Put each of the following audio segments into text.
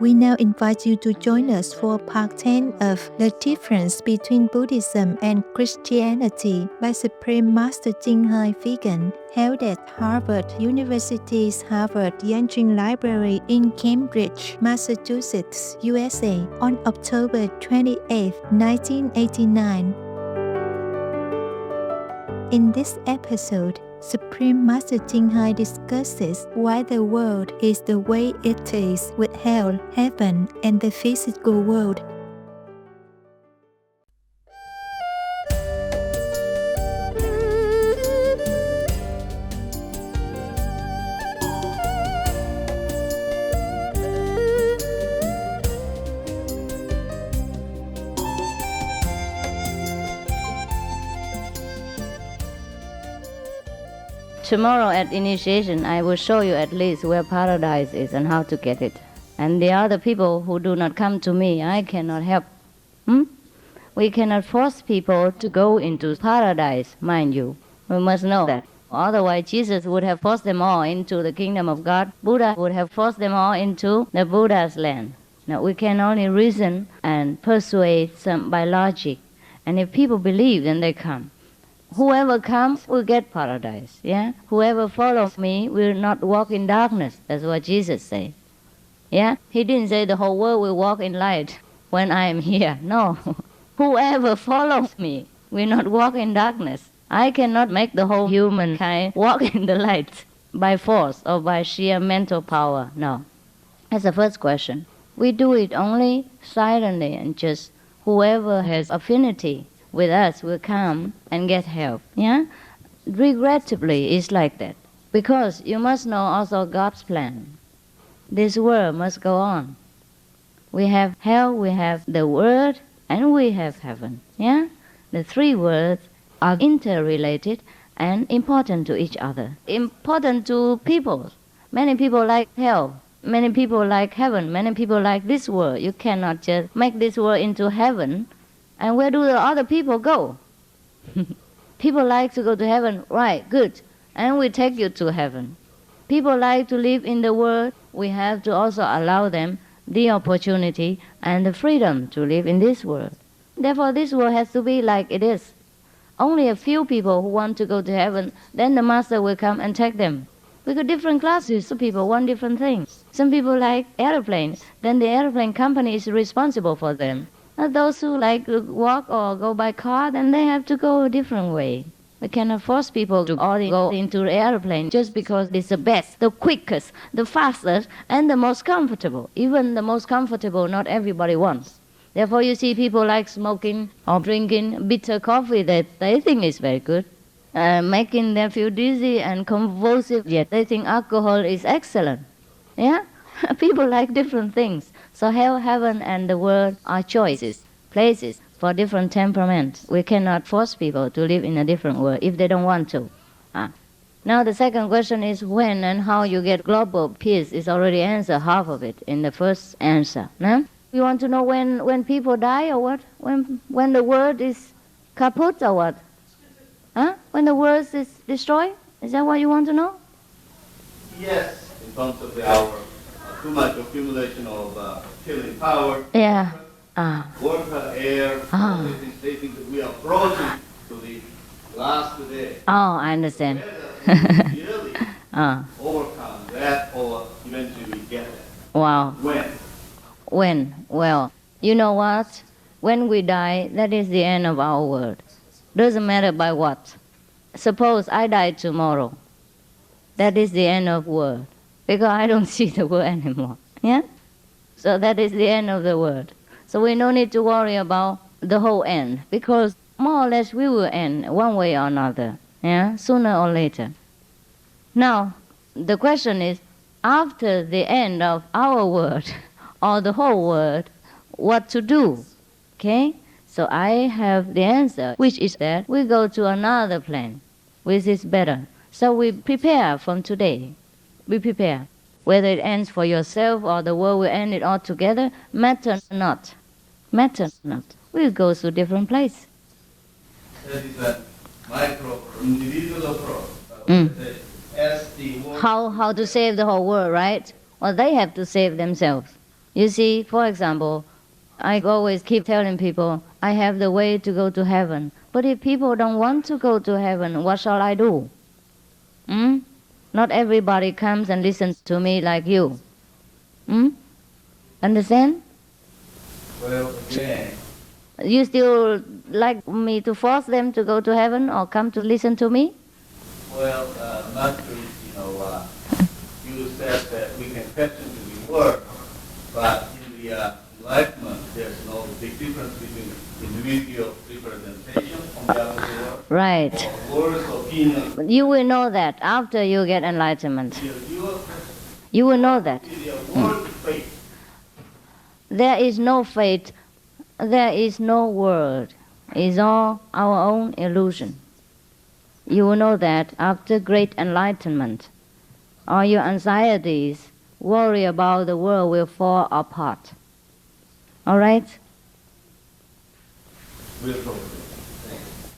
We now invite you to join us for part 10 of The Difference Between Buddhism and Christianity by Supreme Master Ching Hai Vegan, held at Harvard University's Harvard Yanjing Library in Cambridge, Massachusetts, USA, on October 28, 1989. In this episode, Supreme Master Ching Hai discusses why the world is the way it is with hell, heaven, and the physical world. Tomorrow at initiation, I will show you at least where paradise is and how to get it. And the other people who do not come to me, I cannot help. We cannot force people to go into paradise, mind you. We must know that. Otherwise, Jesus would have forced them all into the kingdom of God. Buddha would have forced them all into the Buddha's land. Now, we can only reason and persuade some by logic. And if people believe, then they come. Whoever comes will get paradise, yeah? Whoever follows me will not walk in darkness. That's what Jesus said, yeah? He didn't say the whole world will walk in light when I am here. No. Whoever follows me will not walk in darkness. I cannot make the whole humankind walk in the light by force or by sheer mental power. No. That's the first question. We do it only silently and just whoever has affinity with us will come and get help, yeah? Regrettably, it's like that. Because you must know also God's plan. This world must go on. We have hell, we have the Word, and we have heaven, yeah? The three words are interrelated and important to each other. Important to people. Many people like hell. Many people like heaven. Many people like this world. You cannot just make this world into heaven. And where do the other people go? People like to go to heaven, right, good. And we take you to heaven. People like to live in the world. We have to also allow them the opportunity and the freedom to live in this world. Therefore, this world has to be like it is. Only a few people who want to go to heaven, then the Master will come and take them. We got different classes. Some people want different things. Some people like airplanes. Then the airplane company is responsible for them. Those who like to walk or go by car, then they have to go a different way. We cannot force people to all go into the airplane just because it's the best, the quickest, the fastest, and the most comfortable. Even the most comfortable, not everybody wants. Therefore, you see people like smoking or drinking bitter coffee that they think is very good, making them feel dizzy and convulsive, yet they think alcohol is excellent. Yeah? People like different things. So hell, heaven, and the world are choices, places for different temperaments. We cannot force people to live in a different world if they don't want to. Now the second question is when and how you get global peace is already answered, half of it, in the first answer. No? You want to know when people die or what? When the world is kaput or what? When the world is destroyed? Is that what you want to know? Yes, in terms of our too much accumulation of killing power. Yeah. Water, air, they think that we are approaching to the last day. Oh, I understand. Really overcome that or eventually we get it. Wow. When? Well, you know what? When we die, that is the end of our world. Doesn't matter by what. Suppose I die tomorrow. That is the end of world. Because I don't see the world anymore. Yeah? So that is the end of the world. So we no need to worry about the whole end. Because more or less we will end one way or another. Yeah? Sooner or later. Now, the question is, after the end of our world, or the whole world, what to do? Okay? So I have the answer, which is that we go to another plane, which is better. So we prepare from today. We prepare. Whether it ends for yourself or the world will end it all together, matter not. Matter not. We'll go to different place. That is a micro individual approach. As the world How to save the whole world, right? Well, they have to save themselves. You see, for example, I always keep telling people, I have the way to go to heaven. But if people don't want to go to heaven, what shall I do? Not everybody comes and listens to me like you. Understand? Well, again, You still like me to force them to go to heaven or come to listen to me? well, not to, you said that we can question the reward, but in the enlightenment, there's no big difference between individual representation on the other world, Right. or words, opinion. You will know that after you get enlightenment. Your You will know that. word faith. There is no fate. There is no world. It's all our own illusion. You will know that after great enlightenment. All your anxieties, worry about the world will fall apart. All right? We'll talk.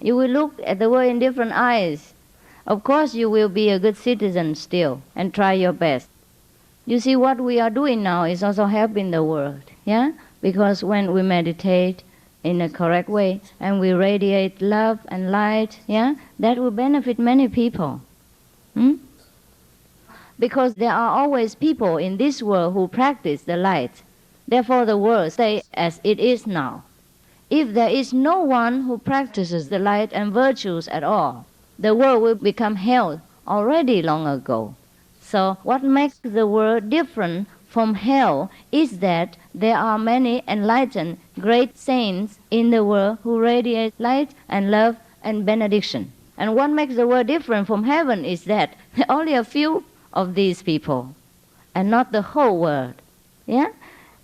You will look at the world in different eyes. Of course, you will be a good citizen still and try your best. You see, what we are doing now is also helping the world, yeah? Because when we meditate in a correct way and we radiate love and light, yeah, that will benefit many people. Because there are always people in this world who practice the light. Therefore, the world stays as it is now. If there is no one who practices the light and virtues at all, the world will become hell already long ago. So what makes the world different from hell is that there are many enlightened great saints in the world who radiate light and love and benediction. And what makes the world different from heaven is that only a few of these people and not the whole world. Yeah?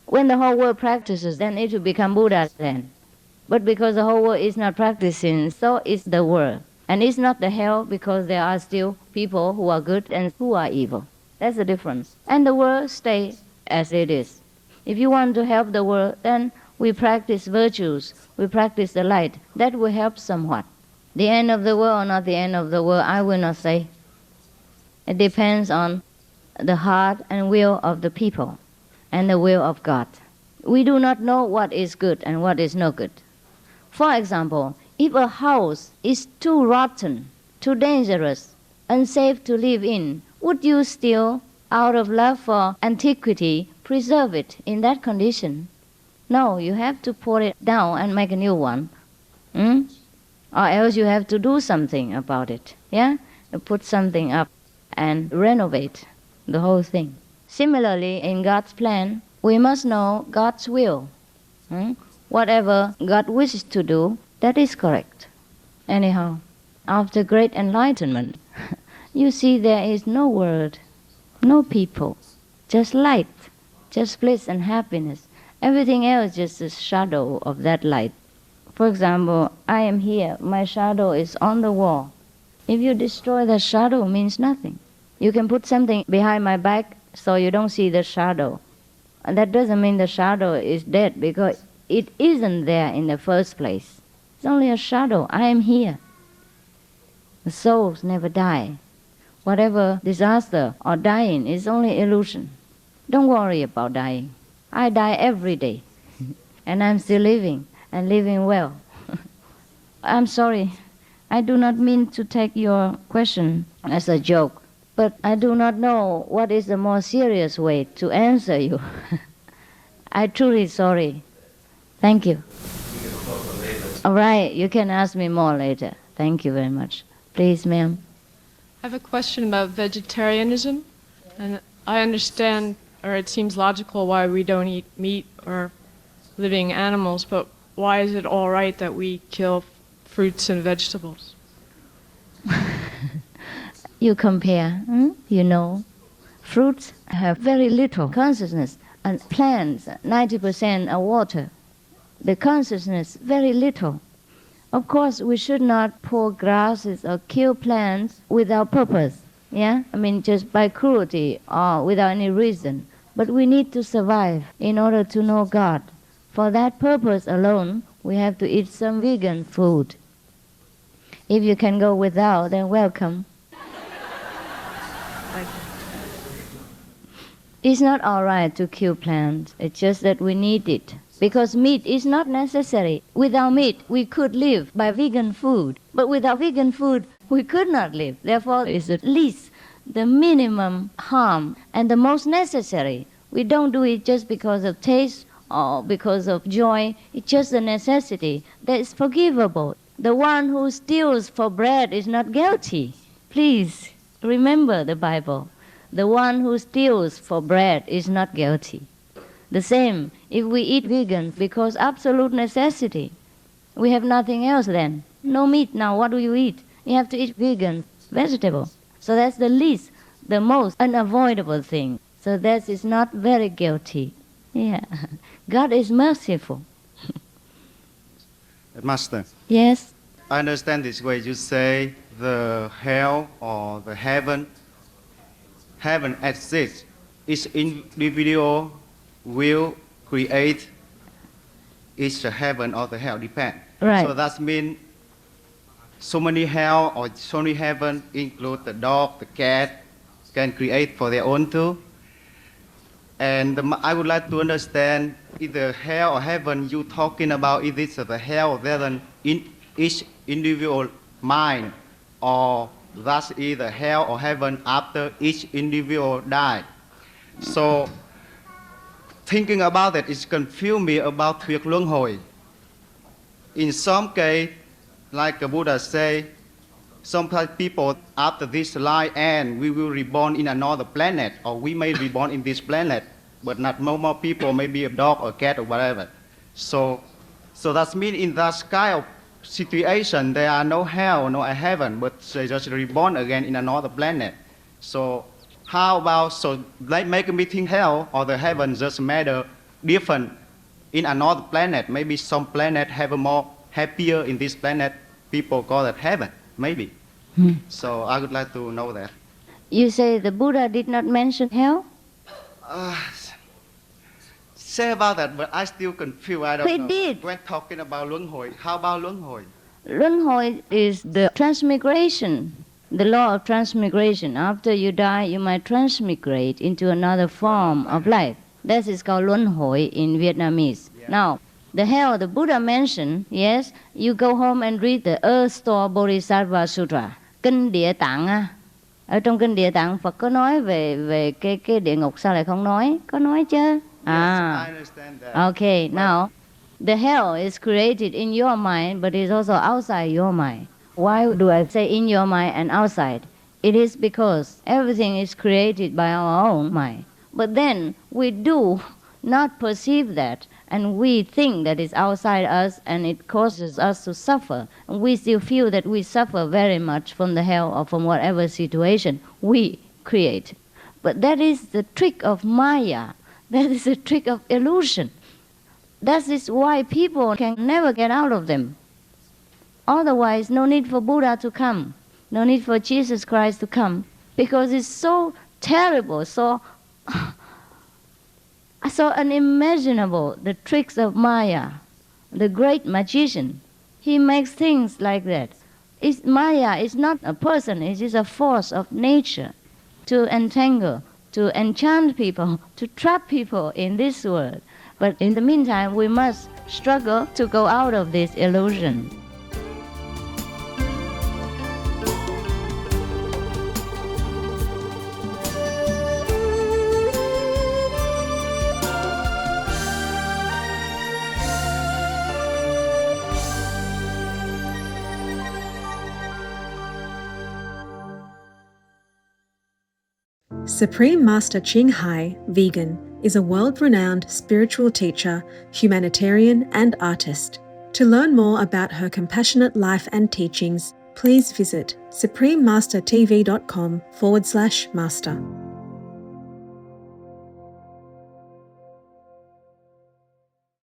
When the whole world practices, then it will become Buddha then. But because the whole world is not practicing, so is the world. And it's not the hell because there are still people who are good and who are evil. That's the difference. And the world stays as it is. If you want to help the world, then we practice virtues, we practice the light. That will help somewhat. The end of the world or not the end of the world, I will not say. It depends on the heart and will of the people and the will of God. We do not know what is good and what is no good. For example, if a house is too rotten, too dangerous, unsafe to live in, would you still, out of love for antiquity, preserve it in that condition? No, you have to pull it down and make a new one. Or else you have to do something about it. Yeah? You put something up and renovate the whole thing. Similarly, in God's plan, we must know God's will. Whatever God wishes to do, that is correct. Anyhow, after great enlightenment, you see there is no world, no people, just light, just bliss and happiness. Everything else is just a shadow of that light. For example, I am here, my shadow is on the wall. If you destroy that shadow, it means nothing. You can put something behind my back so you don't see the shadow. And that doesn't mean the shadow is dead because it isn't there in the first place. It's only a shadow. I am here. The souls never die. Whatever disaster or dying is only illusion. Don't worry about dying. I die every day. And I'm still living and living well. I'm sorry. I do not mean to take your question as a joke. But I do not know what is the more serious way to answer you. I'm truly sorry. Thank you. All right, you can ask me more later. Thank you very much. Please, ma'am. I have a question about vegetarianism. And I understand, or it seems logical, why we don't eat meat or living animals, but why is it all right that we kill fruits and vegetables? You compare, you know, fruits have very little consciousness, and plants, 90% are water. The consciousness, very little. Of course, we should not pull grasses or kill plants without purpose, yeah? I mean, just by cruelty or without any reason. But we need to survive in order to know God. For that purpose alone, we have to eat some vegan food. If you can go without, then welcome. It's not all right to kill plants. It's just that we need it. Because meat is not necessary. Without meat, we could live by vegan food. But without vegan food, we could not live. Therefore, it's the least, the minimum harm, and the most necessary. We don't do it just because of taste or because of joy. It's just a necessity that is forgivable. The one who steals for bread is not guilty. Please remember the Bible. The one who steals for bread is not guilty. The same, if we eat vegan because absolute necessity, we have nothing else then. No meat now, what do you eat? You have to eat vegan vegetable. So that's the least, the most unavoidable thing. So that is not very guilty. Yeah. God is merciful. Master. Yes? I understand this way. You say the hell or the heaven exists. Each individual will create each heaven or the hell, depend. Right. So that means so many hell or so many heaven include the dog, the cat, can create for their own too. And I would like to understand either hell or heaven you talking about, is it the hell or heaven in each individual mind, or that's either hell or heaven after each individual died. So thinking about that, it's confused me about thuyết luân hồi. In some case, like the Buddha say, some people after this life end, we will reborn in another planet, or we may reborn in this planet, but not more people, maybe a dog or cat or whatever. So that means in that kind of situation, there are no hell, no heaven, but they just reborn again in another planet. So how about, so they make me think hell or the heaven just matter different in another planet. Maybe some planet have a more happier in this planet. People call it heaven, maybe. So I would like to know that. You say the Buddha did not mention hell? Say about that, but I still confused. I don't know. He did. When talking about luân hồi, how about luân hồi? Luân hồi is the transmigration, the law of transmigration. After you die, you might transmigrate into another form of life. That is called luân hồi in Vietnamese. Yeah. Now, the hell the Buddha mentioned, yes, you go home and read the Earth Store Bodhisattva Sutra. Kinh Địa Tạng á. Ở trong Kinh Địa Tạng Phật có nói về cái địa ngục, sao lại không nói? Có nói chứ? Yes, I understand that. Okay, now, the hell is created in your mind, but it's also outside your mind. Why do I say in your mind and outside? It is because everything is created by our own mind. But then we do not perceive that, and we think that it's outside us and it causes us to suffer. And we still feel that we suffer very much from the hell or from whatever situation we create. But that is the trick of Maya. That is a trick of illusion. That is why people can never get out of them. Otherwise, no need for Buddha to come. No need for Jesus Christ to come. Because it's so terrible, so unimaginable, the tricks of Maya, the great magician. He makes things like that. Maya is not a person, it is a force of nature to entangle, to enchant people, to trap people in this world. But in the meantime, we must struggle to go out of this illusion. Supreme Master Ching Hai, vegan, is a world-renowned spiritual teacher, humanitarian and artist. To learn more about her compassionate life and teachings, please visit suprememastertv.com/master.